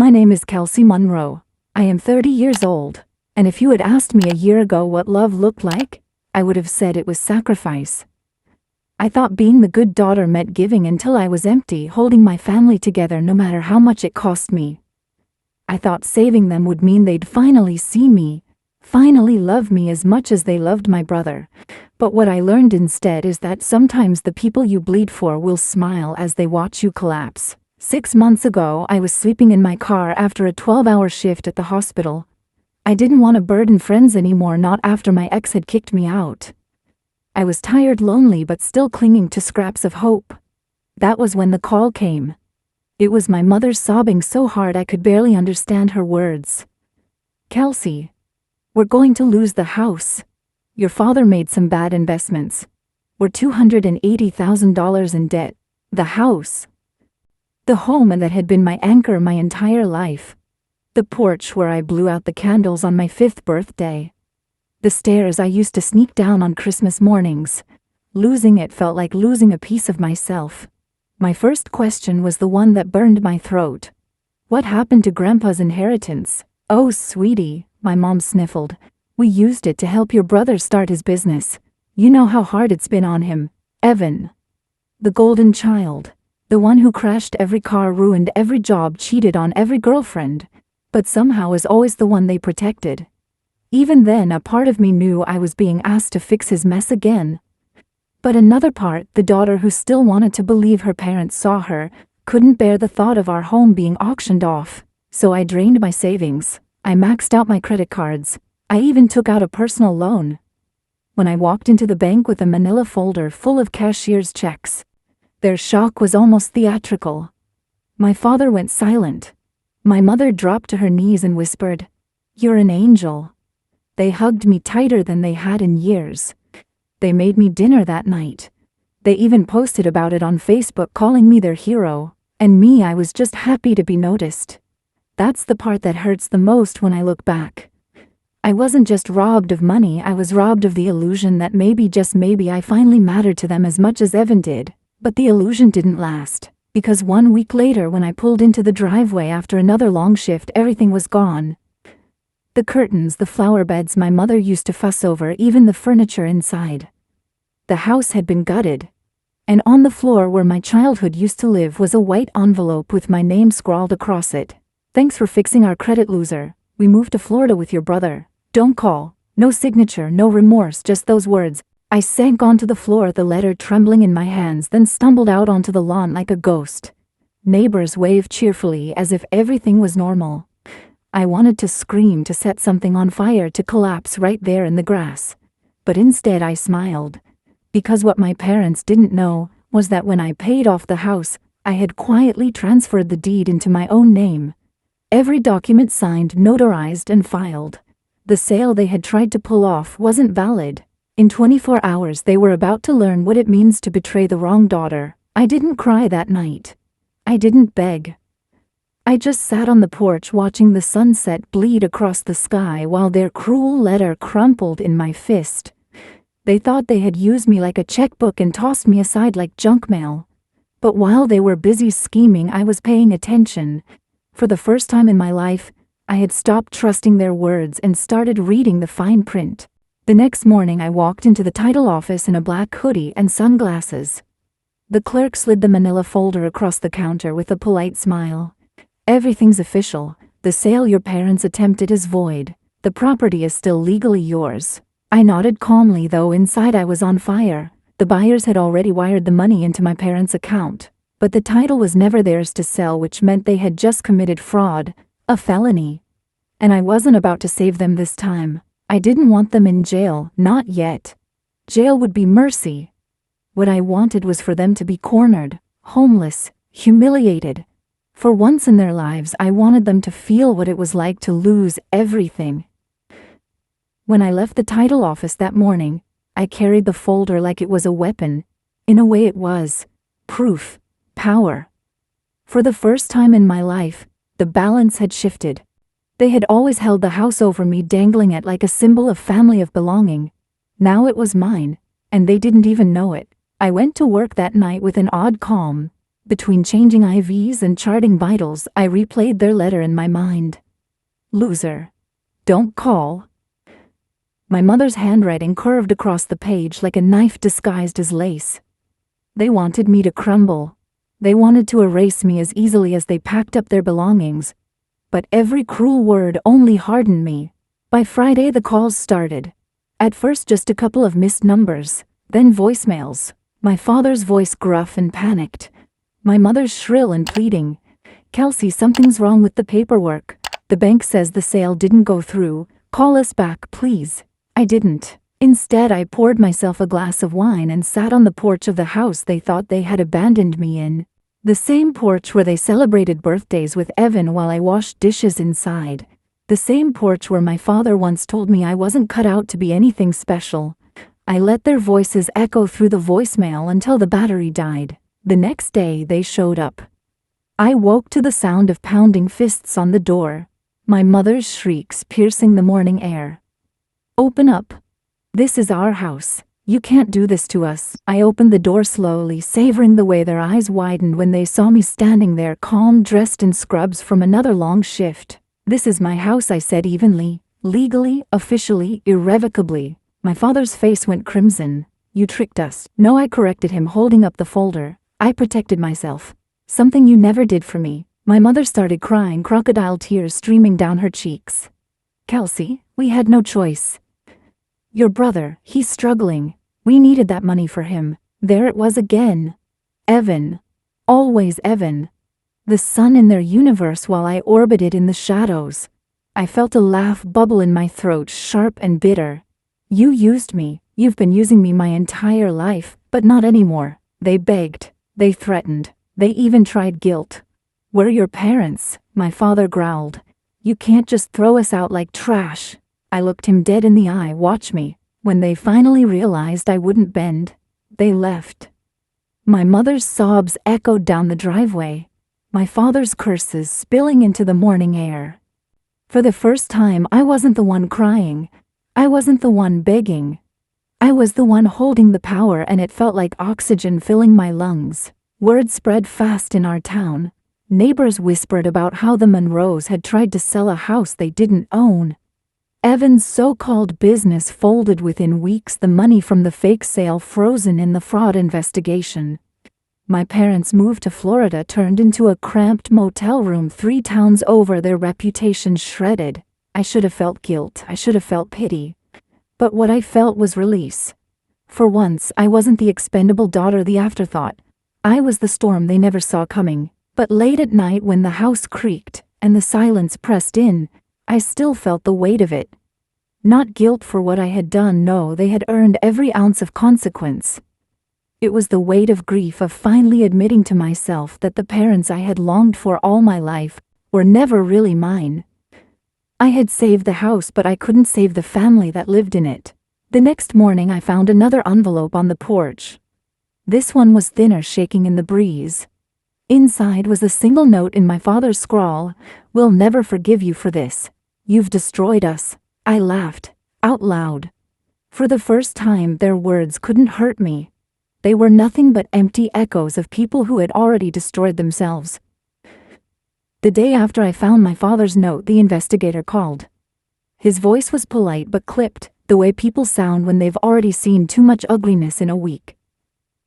My name is Kelsey Monroe. I am 30 years old, and if you had asked me a year ago what love looked like, I would have said it was sacrifice. I thought being the good daughter meant giving until I was empty, holding my family together no matter how much it cost me. I thought saving them would mean they'd finally see me, finally love me as much as they loved my brother. But what I learned instead is that sometimes the people you bleed for will smile as they watch you collapse. 6 months ago, I was sleeping in my car after a 12-hour shift at the hospital. I didn't want to burden friends anymore, not after my ex had kicked me out. I was tired, lonely, but still clinging to scraps of hope. That was when the call came. It was my mother sobbing so hard I could barely understand her words. "Kelsey, we're going to lose the house. Your father made some bad investments. We're $280,000 in debt. The house. The home that had been my anchor my entire life. The porch where I blew out the candles on my 5th birthday. The stairs I used to sneak down on Christmas mornings. Losing it felt like losing a piece of myself." My first question was the one that burned my throat. "What happened to Grandpa's inheritance?" "Oh, sweetie," my mom sniffled. "We used it to help your brother start his business. You know how hard it's been on him. Evan. The golden child. The one who crashed every car, ruined every job, cheated on every girlfriend, but somehow is always the one they protected." Even then, a part of me knew I was being asked to fix his mess again. But another part, the daughter who still wanted to believe her parents saw her, couldn't bear the thought of our home being auctioned off. So I drained my savings. I maxed out my credit cards. I even took out a personal loan. When I walked into the bank with a manila folder full of cashier's checks, their shock was almost theatrical. My father went silent. My mother dropped to her knees and whispered, "You're an angel." They hugged me tighter than they had in years. They made me dinner that night. They even posted about it on Facebook, calling me their hero. And me, I was just happy to be noticed. That's the part that hurts the most when I look back. I wasn't just robbed of money, I was robbed of the illusion that maybe, just maybe, I finally mattered to them as much as Evan did. But the illusion didn't last, because 1 week later, when I pulled into the driveway after another long shift, everything was gone. The curtains, the flower beds my mother used to fuss over, even the furniture inside. The house had been gutted. And on the floor where my childhood used to live was a white envelope with my name scrawled across it. "Thanks for fixing our credit, loser. We moved to Florida with your brother. Don't call." No signature, no remorse, just those words. I sank onto the floor, the letter trembling in my hands, then stumbled out onto the lawn like a ghost. Neighbors waved cheerfully as if everything was normal. I wanted to scream, to set something on fire, to collapse right there in the grass. But instead I smiled. Because what my parents didn't know was that when I paid off the house, I had quietly transferred the deed into my own name. Every document signed, notarized, and filed. The sale they had tried to pull off wasn't valid. In 24 hours they were about to learn what it means to betray the wrong daughter. I didn't cry that night. I didn't beg. I just sat on the porch watching the sunset bleed across the sky while their cruel letter crumpled in my fist. They thought they had used me like a checkbook and tossed me aside like junk mail. But while they were busy scheming, I was paying attention. For the first time in my life, I had stopped trusting their words and started reading the fine print. The next morning I walked into the title office in a black hoodie and sunglasses. The clerk slid the manila folder across the counter with a polite smile. "Everything's official. The sale your parents attempted is void. The property is still legally yours." I nodded calmly, though inside I was on fire. The buyers had already wired the money into my parents' account. But the title was never theirs to sell, which meant they had just committed fraud, a felony. And I wasn't about to save them this time. I didn't want them in jail, not yet. Jail would be mercy. What I wanted was for them to be cornered, homeless, humiliated. For once in their lives, I wanted them to feel what it was like to lose everything. When I left the title office that morning, I carried the folder like it was a weapon. In a way it was. Proof. Power. For the first time in my life, the balance had shifted. They had always held the house over me, dangling it like a symbol of family, of belonging. Now it was mine, and they didn't even know it. I went to work that night with an odd calm. Between changing IVs and charting vitals, I replayed their letter in my mind. Loser. Don't call. My mother's handwriting curved across the page like a knife disguised as lace. They wanted me to crumble. They wanted to erase me as easily as they packed up their belongings. But every cruel word only hardened me. By Friday the calls started. At first just a couple of missed numbers, then voicemails. My father's voice gruff and panicked. My mother's shrill and pleading. Kelsey, something's wrong with the paperwork. The bank says the sale didn't go through. Call us back, please. I didn't. Instead, I poured myself a glass of wine and sat on the porch of the house they thought they had abandoned me in. The same porch where they celebrated birthdays with Evan while I washed dishes inside. The same porch where my father once told me I wasn't cut out to be anything special. I let their voices echo through the voicemail until the battery died. The next day, they showed up. I woke to the sound of pounding fists on the door. My mother's shrieks piercing the morning air. Open up. This is our house. You can't do this to us. I opened the door slowly, savoring the way their eyes widened when they saw me standing there calm, dressed in scrubs from another long shift. This is my house, I said evenly, legally, officially, irrevocably. My father's face went crimson. You tricked us. No, I corrected him, holding up the folder. I protected myself. Something you never did for me. My mother started crying, crocodile tears streaming down her cheeks. Kelsey, we had no choice. Your brother, he's struggling. We needed that money for him. There it was again. Evan. Always Evan. The sun in their universe while I orbited in the shadows. I felt a laugh bubble in my throat, sharp and bitter. You used me. You've been using me my entire life, but not anymore. They begged. They threatened. They even tried guilt. We're your parents, my father growled. You can't just throw us out like trash. I looked him dead in the eye. Watch me. When they finally realized I wouldn't bend, they left. My mother's sobs echoed down the driveway. My father's curses spilling into the morning air. For the first time, I wasn't the one crying. I wasn't the one begging. I was the one holding the power, and it felt like oxygen filling my lungs. Word spread fast in our town. Neighbors whispered about how the Monroes had tried to sell a house they didn't own. Evan's so-called business folded within weeks, the money from the fake sale frozen in the fraud investigation. My parents' move to Florida turned into a cramped motel room 3 towns over, their reputation shredded. I should have felt guilt. I should have felt pity. But what I felt was release. For once, I wasn't the expendable daughter, the afterthought. I was the storm they never saw coming. But late at night when the house creaked and the silence pressed in, I still felt the weight of it. Not guilt for what I had done, no, they had earned every ounce of consequence. It was the weight of grief of finally admitting to myself that the parents I had longed for all my life were never really mine. I had saved the house, but I couldn't save the family that lived in it. The next morning I found another envelope on the porch. This one was thinner, shaking in the breeze. Inside was a single note in my father's scrawl. We'll never forgive you for this. You've destroyed us. I laughed, out loud. For the first time, their words couldn't hurt me. They were nothing but empty echoes of people who had already destroyed themselves. The day after I found my father's note, the investigator called. His voice was polite but clipped, the way people sound when they've already seen too much ugliness in a week.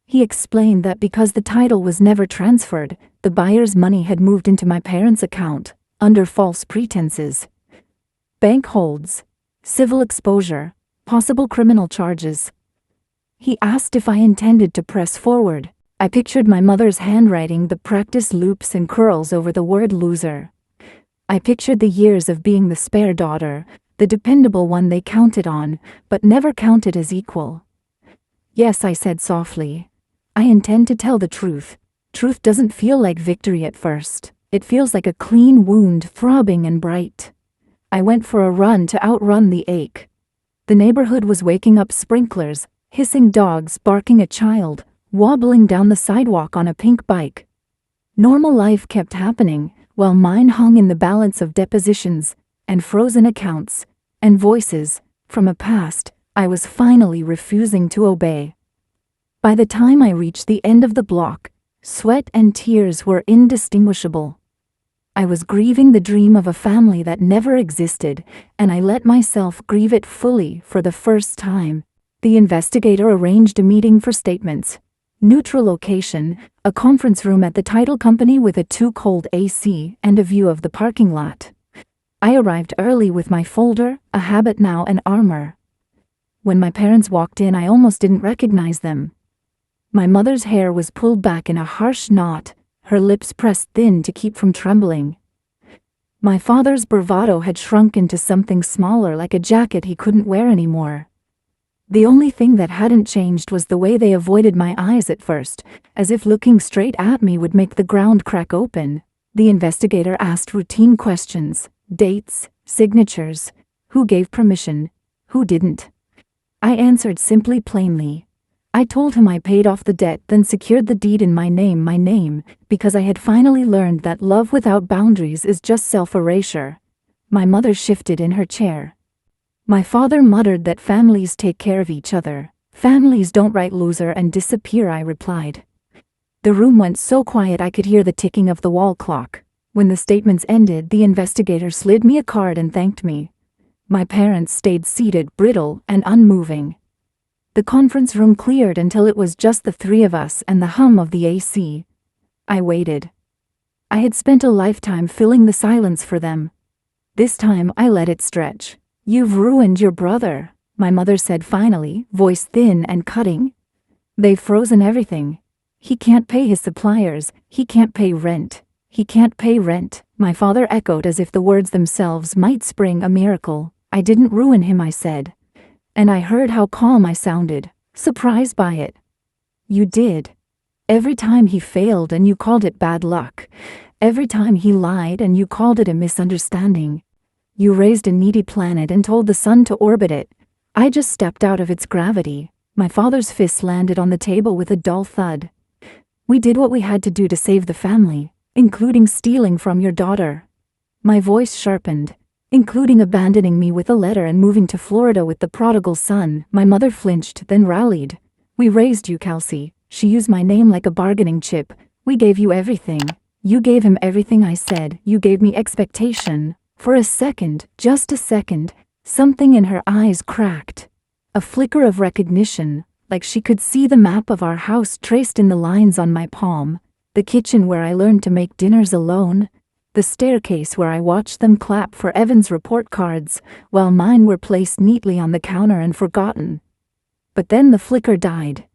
He explained that because the title was never transferred, the buyer's money had moved into my parents' account, under false pretenses. Bank holds, civil exposure, possible criminal charges. He asked if I intended to press forward. I pictured my mother's handwriting, the practiced loops and curls over the word loser. I pictured the years of being the spare daughter, the dependable one they counted on, but never counted as equal. Yes, I said softly. I intend to tell the truth. Truth doesn't feel like victory at first. It feels like a clean wound, throbbing and bright. I went for a run to outrun the ache. The neighborhood was waking up, sprinklers, hissing dogs, barking a child, wobbling down the sidewalk on a pink bike. Normal life kept happening, while mine hung in the balance of depositions, and frozen accounts, and voices, from a past I was finally refusing to obey. By the time I reached the end of the block, Sweat and tears were indistinguishable. I was grieving the dream of a family that never existed, and I let myself grieve it fully for the first time. The investigator arranged a meeting for statements. Neutral location, a conference room at the title company with a too-cold AC and a view of the parking lot. I arrived early with my folder, a habit now, and armor. When my parents walked in, I almost didn't recognize them. My mother's hair was pulled back in a harsh knot, her lips pressed thin to keep from trembling. My father's bravado had shrunk into something smaller, like a jacket he couldn't wear anymore. The only thing that hadn't changed was the way they avoided my eyes at first, as if looking straight at me would make the ground crack open. The investigator asked routine questions: dates, signatures, who gave permission, who didn't. I answered simply, plainly. I told him I paid off the debt, then secured the deed in my name, because I had finally learned that love without boundaries is just self-erasure. My mother shifted in her chair. My father muttered that families take care of each other. Families don't write loser and disappear, I replied. The room went so quiet I could hear the ticking of the wall clock. When the statements ended, the investigator slid me a card and thanked me. My parents stayed seated, brittle and unmoving. The conference room cleared until it was just the three of us and the hum of the AC. I waited. I had spent a lifetime filling the silence for them. This time I let it stretch. "You've ruined your brother," my mother said finally, voice thin and cutting. "They've frozen everything. He can't pay his suppliers, he can't pay rent. He can't pay rent," my father echoed as if the words themselves might spring a miracle. "I didn't ruin him," I said. And I heard how calm I sounded, surprised by it. "You did. Every time he failed and you called it bad luck. Every time he lied and you called it a misunderstanding. You raised a needy planet and told the sun to orbit it. I just stepped out of its gravity." My father's fist landed on the table with a dull thud. "We did what we had to do to save the family, including stealing from your daughter." My voice sharpened. "Including abandoning me with a letter and moving to Florida with the prodigal son." My mother flinched, then rallied. "We raised you, Kelsey." She used my name like a bargaining chip. "We gave you everything." "You gave him everything," I said. "You gave me expectation." For a second, just a second, something in her eyes cracked. A flicker of recognition, like she could see the map of our house traced in the lines on my palm, the kitchen where I learned to make dinners alone, the staircase where I watched them clap for Evan's report cards, while mine were placed neatly on the counter and forgotten. But then the flicker died.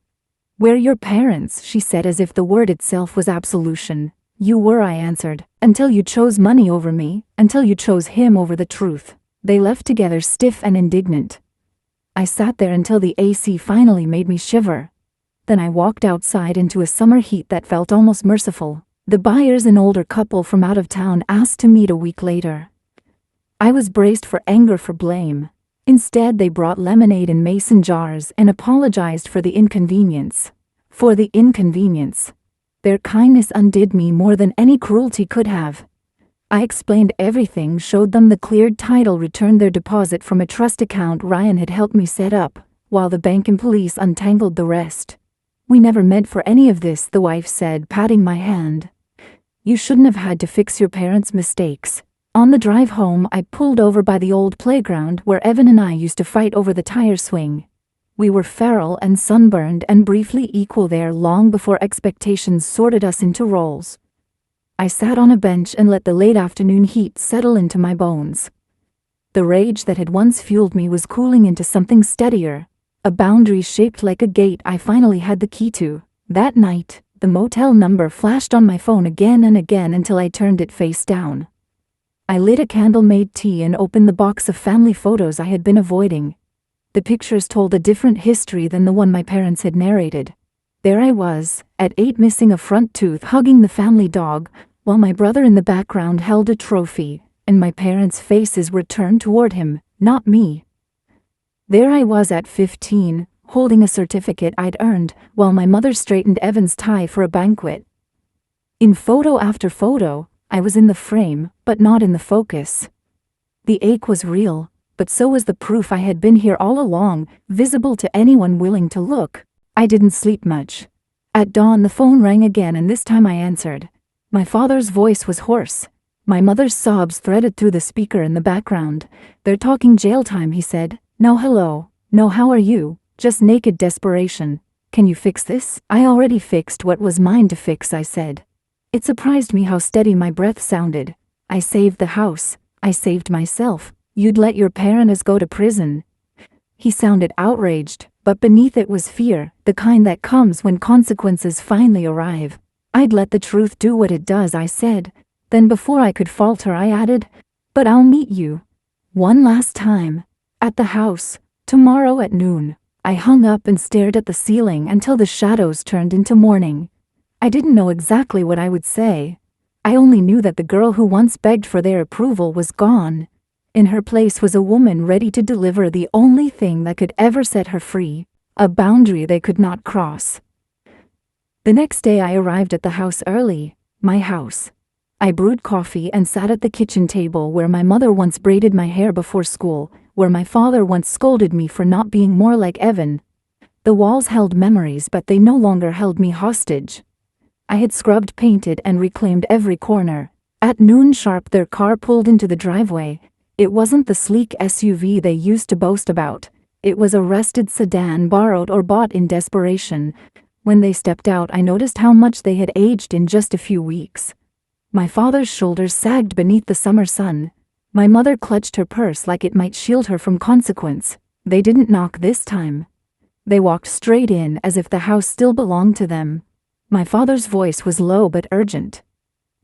"We're your parents," she said as if the word itself was absolution. "You were," I answered, "until you chose money over me, until you chose him over the truth." They left together, stiff and indignant. I sat there until the AC finally made me shiver. Then I walked outside into a summer heat that felt almost merciful. The buyers, an older couple from out of town, asked to meet a week later. I was braced for anger, for blame. Instead, they brought lemonade in mason jars and apologized for the inconvenience. For the inconvenience. Their kindness undid me more than any cruelty could have. I explained everything, showed them the cleared title, returned their deposit from a trust account Ryan had helped me set up, while the bank and police untangled the rest. "We never meant for any of this," the wife said, patting my hand. "You shouldn't have had to fix your parents' mistakes." On the drive home, I pulled over by the old playground where Evan and I used to fight over the tire swing. We were feral and sunburned and briefly equal there long before expectations sorted us into roles. I sat on a bench and let the late afternoon heat settle into my bones. The rage that had once fueled me was cooling into something steadier, a boundary shaped like a gate I finally had the key to. That night, the motel number flashed on my phone again and again until I turned it face down. I lit a candle, made tea, and opened the box of family photos I had been avoiding. The pictures told a different history than the one my parents had narrated. There I was, at 8, missing a front tooth, hugging the family dog, while my brother in the background held a trophy, and my parents' faces were turned toward him, not me. There I was at 15, holding a certificate I'd earned, while my mother straightened Evan's tie for a banquet. In photo after photo, I was in the frame, but not in the focus. The ache was real, but so was the proof I had been here all along, visible to anyone willing to look. I didn't sleep much. At dawn the phone rang again and this time I answered. My father's voice was hoarse. My mother's sobs threaded through the speaker in the background. "They're talking jail time," he said. "No hello. No how are you. Just naked desperation. Can you fix this?" "I already fixed what was mine to fix," I said. It surprised me how steady my breath sounded. "I saved the house. I saved myself. You'd let your parents go to prison." He sounded outraged, but beneath it was fear, the kind that comes when consequences finally arrive. "I'd let the truth do what it does," I said. Then before I could falter I added, "But I'll meet you. One last time. At the house. Tomorrow at noon." I hung up and stared at the ceiling until the shadows turned into morning. I didn't know exactly what I would say. I only knew that the girl who once begged for their approval was gone. In her place was a woman ready to deliver the only thing that could ever set her free, a boundary they could not cross. The next day I arrived at the house early, my house. I brewed coffee and sat at the kitchen table where my mother once braided my hair before school, where my father once scolded me for not being more like Evan. The walls held memories, but they no longer held me hostage. I had scrubbed, painted, and reclaimed every corner. At noon sharp their car pulled into the driveway. It wasn't the sleek SUV they used to boast about. It was a rusted sedan borrowed or bought in desperation. When they stepped out I noticed how much they had aged in just a few weeks. My father's shoulders sagged beneath the summer sun. My mother clutched her purse like it might shield her from consequence. They didn't knock this time. They walked straight in as if the house still belonged to them. My father's voice was low but urgent.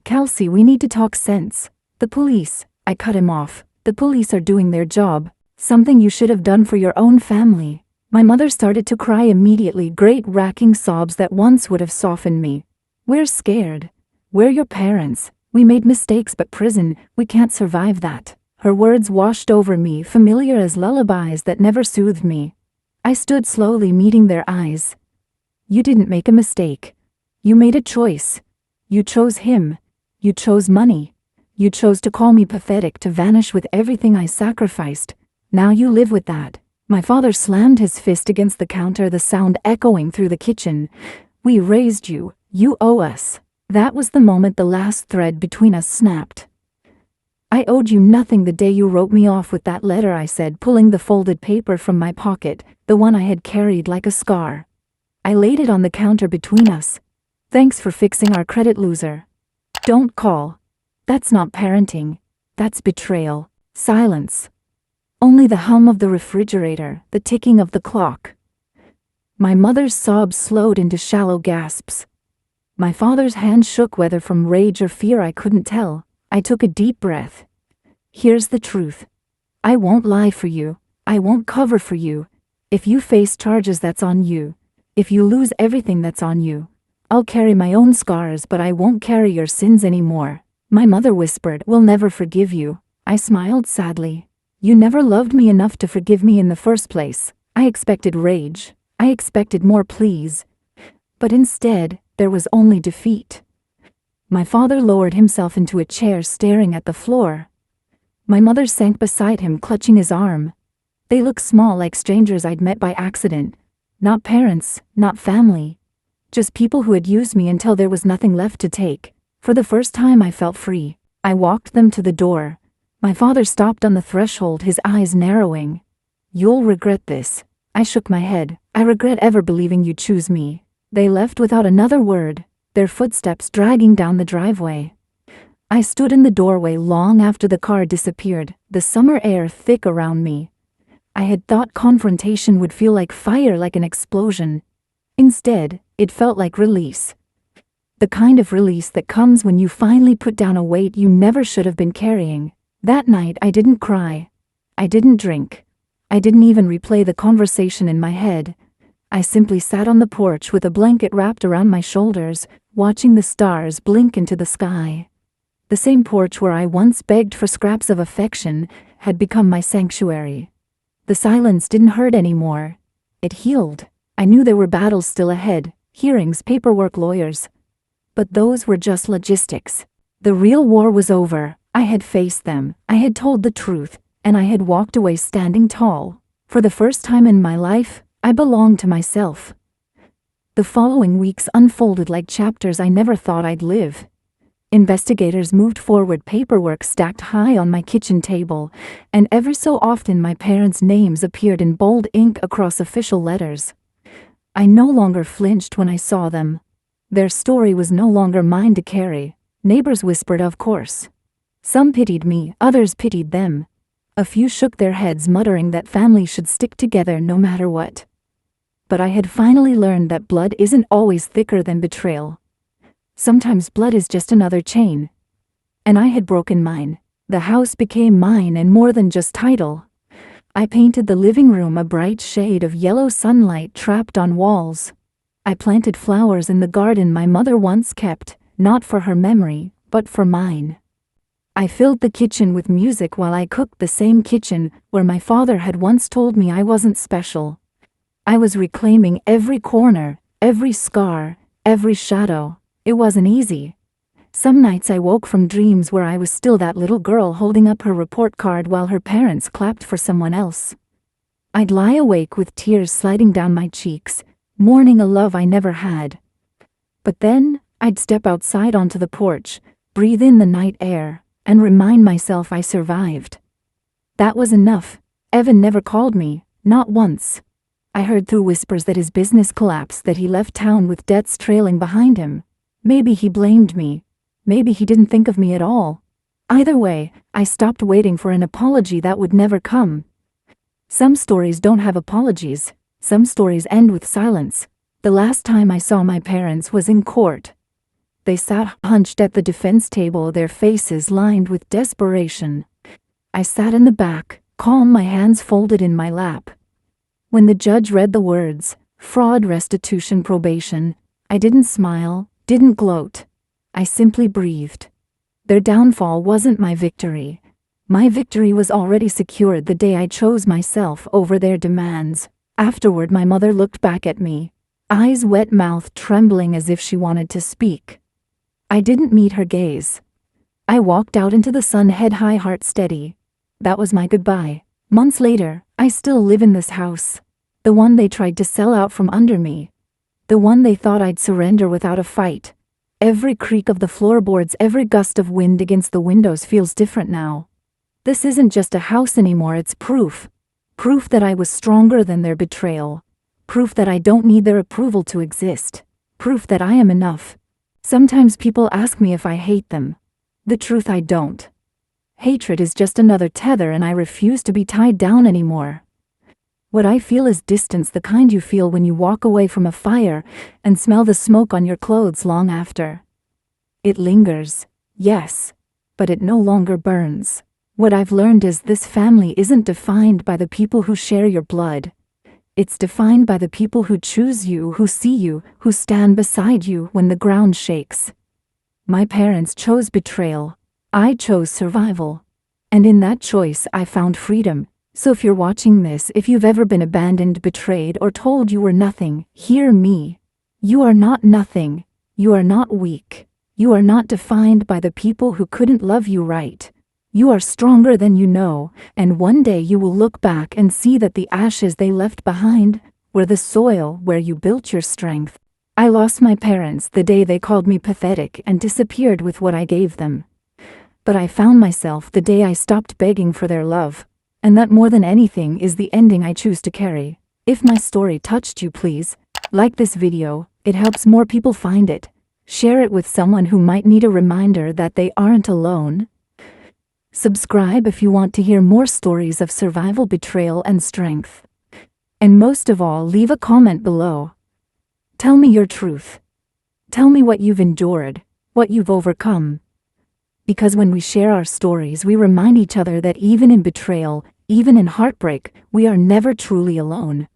"Kelsey, we need to talk sense." "The police," I cut him off. "The police are doing their job. Something you should have done for your own family." My mother started to cry immediately, great racking sobs that once would have softened me. "We're scared. We're your parents. We made mistakes, but prison, we can't survive that." Her words washed over me, familiar as lullabies that never soothed me. I stood slowly, meeting their eyes. "You didn't make a mistake. You made a choice. You chose him. You chose money. You chose to call me pathetic, to vanish with everything I sacrificed. Now you live with that." My father slammed his fist against the counter, the sound echoing through the kitchen. "We raised you. You owe us." That was the moment the last thread between us snapped. "I owed you nothing the day you wrote me off with that letter," I said, pulling the folded paper from my pocket, the one I had carried like a scar. I laid it on the counter between us. "Thanks for fixing our credit, loser." "Don't call. That's not parenting. That's betrayal." Silence. Only the hum of the refrigerator, the ticking of the clock. My mother's sobs slowed into shallow gasps. My father's hand shook, whether from rage or fear I couldn't tell. I took a deep breath. "Here's the truth. I won't lie for you. I won't cover for you. If you face charges, that's on you. If you lose everything, that's on you. I'll carry my own scars, but I won't carry your sins anymore." My mother whispered, "We'll never forgive you." I smiled sadly. "You never loved me enough to forgive me in the first place." I expected rage. I expected more pleas. But instead, there was only defeat. My father lowered himself into a chair, staring at the floor. My mother sank beside him, clutching his arm. They looked small, like strangers I'd met by accident. Not parents, not family. Just people who had used me until there was nothing left to take. For the first time I felt free. I walked them to the door. My father stopped on the threshold, his eyes narrowing. "You'll regret this." I shook my head. "I regret ever believing you'd choose me." They left without another word, their footsteps dragging down the driveway. I stood in the doorway long after the car disappeared, the summer air thick around me. I had thought confrontation would feel like fire, like an explosion. Instead, it felt like release. The kind of release that comes when you finally put down a weight you never should have been carrying. That night I didn't cry. I didn't drink. I didn't even replay the conversation in my head. I simply sat on the porch with a blanket wrapped around my shoulders, watching the stars blink into the sky. The same porch where I once begged for scraps of affection had become my sanctuary. The silence didn't hurt anymore. It healed. I knew there were battles still ahead, hearings, paperwork, lawyers. But those were just logistics. The real war was over. I had faced them, I had told the truth, and I had walked away standing tall. For the first time in my life, I belonged to myself. The following weeks unfolded like chapters I never thought I'd live. Investigators moved forward, paperwork stacked high on my kitchen table, and every so often my parents' names appeared in bold ink across official letters. I no longer flinched when I saw them. Their story was no longer mine to carry. Neighbors whispered, of course. Some pitied me, others pitied them. A few shook their heads, muttering that families should stick together no matter what. But I had finally learned that blood isn't always thicker than betrayal. Sometimes blood is just another chain. And I had broken mine. The house became mine, and more than just title. I painted the living room a bright shade of yellow, sunlight trapped on walls. I planted flowers in the garden my mother once kept, not for her memory, but for mine. I filled the kitchen with music while I cooked, the same kitchen where my father had once told me I wasn't special. I was reclaiming every corner, every scar, every shadow. It wasn't easy. Some nights I woke from dreams where I was still that little girl holding up her report card while her parents clapped for someone else. I'd lie awake with tears sliding down my cheeks, mourning a love I never had. But then, I'd step outside onto the porch, breathe in the night air, and remind myself I survived. That was enough. Evan never called me, not once. I heard through whispers that his business collapsed, that he left town with debts trailing behind him. Maybe he blamed me. Maybe he didn't think of me at all. Either way, I stopped waiting for an apology that would never come. Some stories don't have apologies. Some stories end with silence. The last time I saw my parents was in court. They sat hunched at the defense table, their faces lined with desperation. I sat in the back, calm, my hands folded in my lap. When the judge read the words, fraud, restitution, probation, I didn't smile, didn't gloat. I simply breathed. Their downfall wasn't my victory. My victory was already secured the day I chose myself over their demands. Afterward, my mother looked back at me, eyes wet, mouth trembling as if she wanted to speak. I didn't meet her gaze. I walked out into the sun, head high, heart steady. That was my goodbye. Months later, I still live in this house. The one they tried to sell out from under me. The one they thought I'd surrender without a fight. Every creak of the floorboards, every gust of wind against the windows feels different now. This isn't just a house anymore, it's proof. Proof that I was stronger than their betrayal. Proof that I don't need their approval to exist. Proof that I am enough. Sometimes people ask me if I hate them. The truth, I don't. Hatred is just another tether, and I refuse to be tied down anymore. What I feel is distance, the kind you feel when you walk away from a fire and smell the smoke on your clothes long after. It lingers, yes, but it no longer burns. What I've learned is this family isn't defined by the people who share your blood. It's defined by the people who choose you, who see you, who stand beside you when the ground shakes. My parents chose betrayal. I chose survival. And in that choice, I found freedom. So if you're watching this, if you've ever been abandoned, betrayed, or told you were nothing, hear me. You are not nothing. You are not weak. You are not defined by the people who couldn't love you right. You are stronger than you know, and one day you will look back and see that the ashes they left behind were the soil where you built your strength. I lost my parents the day they called me pathetic and disappeared with what I gave them. But I found myself the day I stopped begging for their love. And that, more than anything, is the ending I choose to carry. If my story touched you, please like this video. It helps more people find it. Share it with someone who might need a reminder that they aren't alone. Subscribe if you want to hear more stories of survival, betrayal, and strength. And most of all, leave a comment below. Tell me your truth. Tell me what you've endured, what you've overcome. Because when we share our stories, we remind each other that even in betrayal, even in heartbreak, we are never truly alone.